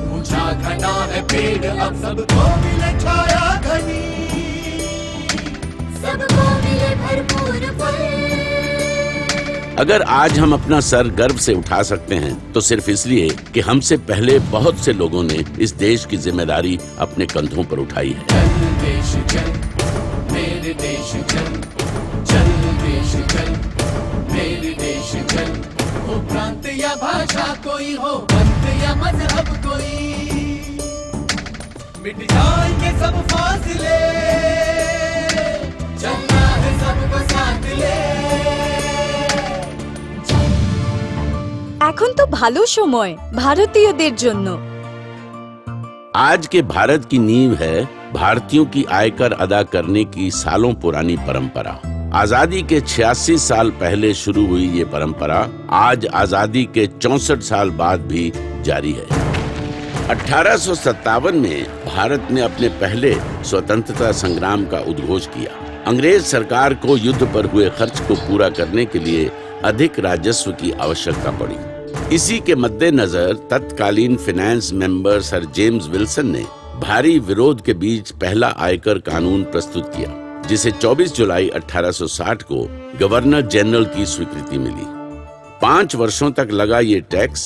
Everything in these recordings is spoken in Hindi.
ऊंचा घना है पेड़, अब सबको मिले छाया घनी, सबको मिले भरपूर फल। अगर आज हम अपना सर गर्व से उठा सकते हैं तो सिर्फ इसलिए कि हमसे पहले बहुत से लोगों ने इस देश की जिम्मेदारी अपने कंधों पर उठाई है। चल देश चल, मेरे देश चल, चल देश चल, मेरे देश चल। हो प्रांत या भाषा कोई हो, पंथ या मजहब कोई, मिट जाएंगे सब फासले, चलना है सबको साथ ले। এখন তো ভালো সময় ভারতীয়দের জন্য। आज के भारत की नींव है भारतीयों की आयकर अदा करने की सालों पुरानी परंपरा। आजादी के 86 साल पहले शुरू हुई ये परंपरा आज आजादी के 64 साल बाद भी जारी है। 1857 में भारत ने अपने पहले स्वतंत्रता संग्राम का उद्घोष किया। अंग्रेज सरकार को युद्ध पर हुए खर्च को पूरा करने के लिए अधिक राजस्व की आवश्यकता पड़ी। इसी के मद्देनजर तत्कालीन finance member sir James Wilson ने भारी विरोध के बीच पहला आयकर कानून प्रस्तुत किया, जिसे 24 जुलाई 1860 को गवर्नर जनरल की स्वीकृति मिली। 5 वर्षों तक लगा ये टैक्स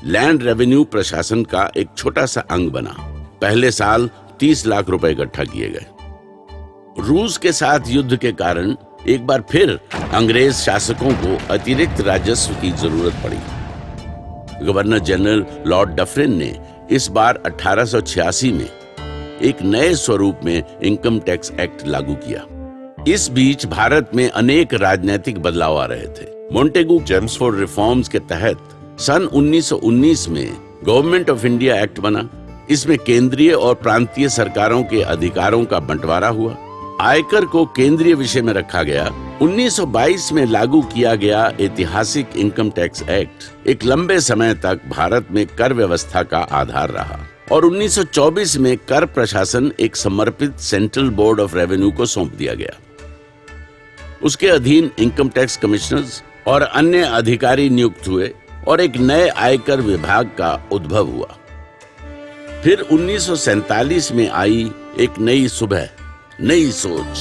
लैंड रेवेन्यू प्रशासन का एक छोटा सा अंग बना। पहले साल 30 लाख रुपए इकट्ठा किए गए। रूस के साथ युद्ध के कारण एक बार फिर अंग्रेज शासकों को अतिरिक्त राजस्व की जरूरत पड़ी। गवर्नर जनरल लॉर्ड डफरिन ने इस बार 1886 में एक नए स्वरूप में इनकम टैक्स एक्ट लागू किया। इस बीच भारत में अनेक राजनीतिक बदलाव आ रहे थे। मोंटेगू चेम्सफोर्ड रिफॉर्म्स के तहत सन 1919 में गवर्नमेंट ऑफ इंडिया एक्ट बना। इसमें केंद्रीय और प्रांतीय सरकारों के अधिकारों का बंटवारा हुआ। आयकर को केंद्रीय विषय में रखा गया। 1922 में लागू किया गया ऐतिहासिक इनकम टैक्स एक्ट एक लंबे समय तक भारत में कर व्यवस्था का आधार रहा और 1924 में कर प्रशासन एक समर्पित सेंट्रल बोर्ड ऑफ रेवेन्यू को सौंप दिया गया। उसके अधीन इनकम टैक्स कमिश्नर्स और अन्य अधिकारी नियुक्त हुए और एक नए आयकर विभाग का उद्भव हुआ। फिर 1947 में आई एक नई सुबह, नई सोच,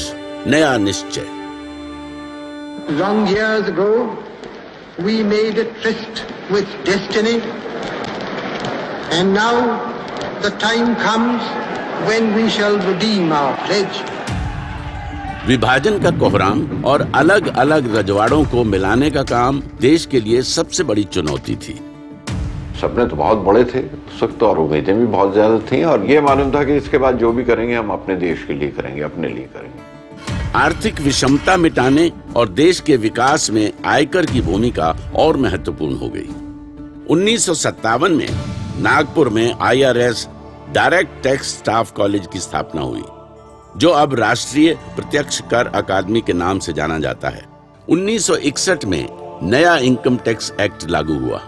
नया निश्चय। Long years ago, we made a tryst with destiny, and now the time comes when we shall redeem our pledge. विभाजन का कोहराम और अलग अलग रजवाड़ों को मिलाने का काम देश के लिए सबसे बड़ी चुनौती थी। सपने तो बहुत बड़े थे उस वक्त और उम्मीदें भी बहुत ज्यादा थीं और ये मालूम था कि इसके बाद जो भी करेंगे हम अपने देश के लिए करेंगे, अपने लिए करेंगे। आर्थिक विषमता मिटाने और देश के विकास में आयकर की भूमिका और महत्वपूर्ण हो गई। 1957 में नागपुर में IRS direct tax staff college की स्थापना हुई, जो अब राष्ट्रीय प्रत्यक्ष कर अकादमी के नाम से जाना जाता है। 1961 में नया इनकम टैक्स एक्ट लागू हुआ,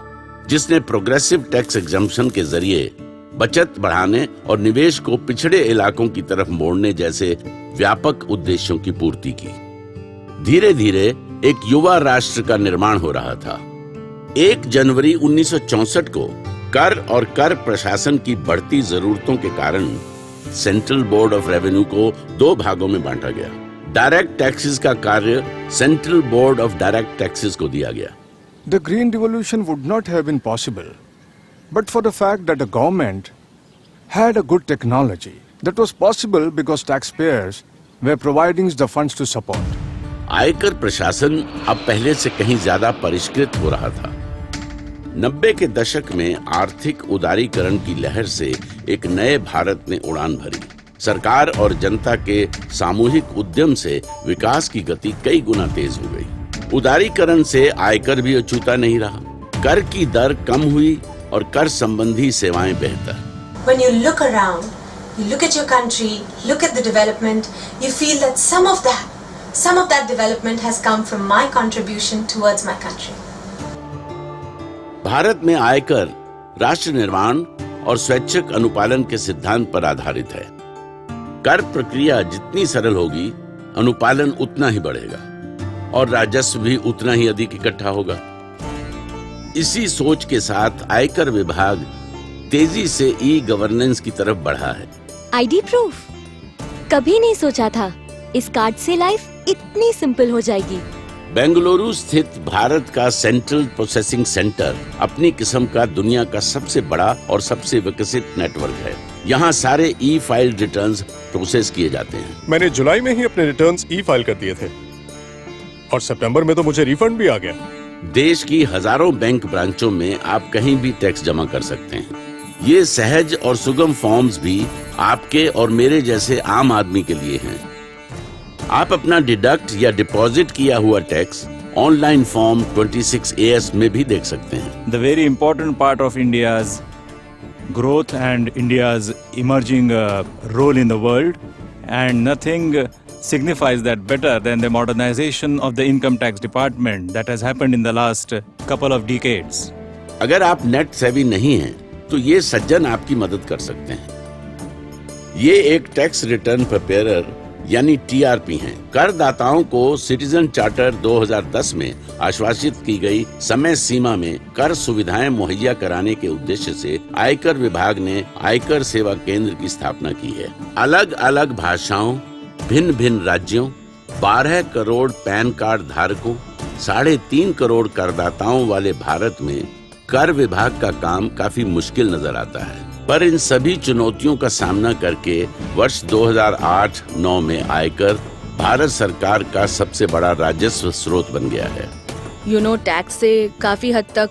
जिसने प्रोग्रेसिव टैक्स एग्जम्पशन के जरिए बचत बढ़ाने और निवेश को पिछड़े इलाकों की तरफ मोड़ने जैसे व्यापक उद्देश्यों की पूर्ति की। धीरे धीरे एक युवा राष्ट्र का निर्माण हो रहा था। 1 जनवरी 1964 को कर और कर प्रशासन की बढ़ती जरूरतों के कारण सेंट्रल बोर्ड ऑफ रेवेन्यू को 2 भागों में बांटा गया। डायरेक्ट टैक्सेस का कार्य central board of direct taxes को दिया गया। The Green Revolution would not have been possible but for the fact that the government had a good technology that was possible because taxpayers were providing the funds to support. आयकर प्रशासन अब पहले से कहीं ज्यादा परिष्कृत हो रहा था। 90 के दशक में आर्थिक उदारीकरण की लहर से एक नए भारत ने उड़ान भरी। सरकार और जनता के सामूहिक उद्यम से विकास की गति कई गुना तेज हो गई। उदारीकरण से आयकर भी अछूता नहीं रहा, कर की दर कम हुई और कर संबंधी सेवाएं बेहतर। When you look around, you look at your country, look at the development, you feel that some of that development has come from my contribution towards my country. Bharat में आयकर राष्ट्र निर्माण और स्वैच्छिक अनुपालन के सिद्धांत पर आधारित है। कर प्रक्रिया जितनी सरल होगी, अनुपालन उतना ही बढ़ेगा और राजस्व भी उतना ही अधिक इकट्ठा होगा। इसी सोच के साथ आयकर विभाग तेजी से ई गवर्नेंस की तरफ बढ़ा है। आईडी प्रूफ, कभी नहीं सोचा था इस कार्ड से लाइफ इतनी सिंपल हो जाएगी। बेंगलुरु स्थित भारत का सेंट्रल प्रोसेसिंग सेंटर अपनी किस्म का दुनिया का सबसे बड़ा और सबसे विकसित नेटवर्क है। यहाँ सारे ई फाइल रिटर्न्स प्रोसेस किए जाते हैं। मैंने जुलाई में ही अपने रिटर्न्स ई फाइल कर दिए थे और सितंबर में तो मुझे रिफंड भी आ गया। देश की हजारों बैंक ब्रांचों में आप कहीं भी टैक्स जमा कर सकते हैं। ये सहज और सुगम फॉर्म्स भी आपके और मेरे जैसे आम आदमी के लिए हैं। आप अपना डिडक्ट या डिपॉजिट किया हुआ टैक्स ऑनलाइन फॉर्म 26AS में भी देख सकते हैं। The very important part of India's growth and India's emerging role in the world, and nothing signifies that better than the modernization of the income tax department that has happened in the last couple of decades. अगर आप नेट सेवी नहीं हैं, तो ये सज्जन आपकी मदद कर सकते हैं। ये एक टैक्स रिटर्न प्रिपेयरर यानी TRP हैं। करदाताओं को सिटीजन चार्टर 2010 में आश्वासित की गई समय सीमा में कर सुविधाएं मुहैया कराने के उद्देश्य से आयकर विभाग ने आयकर सेवा केंद्र की स्थापना की है। अलग अलग भाषाओं, भिन्न भिन्न राज्यों, 12 करोड़ पैन कार्ड धारकों, 3.5 करोड़ करदाताओं वाले भारत में कर विभाग का काम काफी मुश्किल नजर आता है। पर इन सभी चुनौतियों का सामना करके वर्ष 2008-9 में आयकर भारत सरकार का सबसे बड़ा राजस्व स्रोत बन गया है। टैक्स से काफी हद तक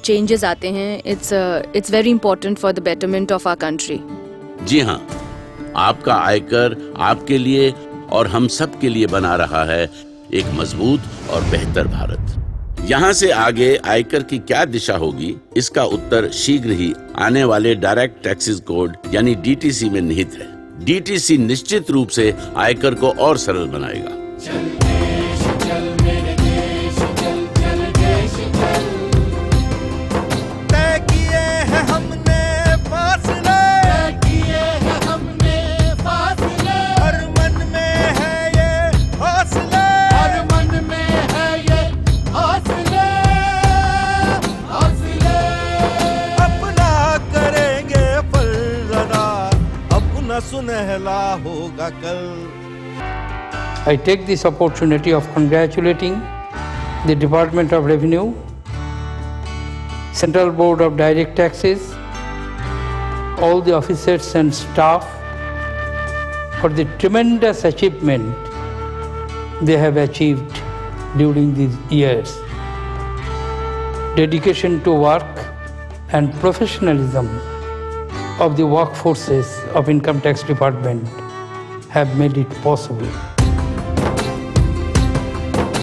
चेंजेस आते हैं। It's very important for the betterment of our country. जी हाँ, आपका आयकर आपके लिए और हम सब के लिए बना रहा है एक मजबूत और बेहतर भारत। यहाँ से आगे आयकर की क्या दिशा होगी, इसका उत्तर शीघ्र ही आने वाले डायरेक्ट टैक्सेस कोड यानी DTC में निहित है। DTC निश्चित रूप से आयकर को और सरल बनाएगा। चल देश चल मेरे देश चल चल देश चल। तय किए हैं हमने फासले, तय किए हैं हमने फासले। हर मन में है ये हौसले, हर मन में है ये हौसले, हौसले। अपना करेंगे फलदा, अपना सुनहला होगा कल। I take this opportunity of congratulating the Department of Revenue, Central Board of Direct Taxes, all the officers and staff for the tremendous achievement they have achieved during these years. Dedication to work and professionalism of the workforces of Income Tax Department have made it possible.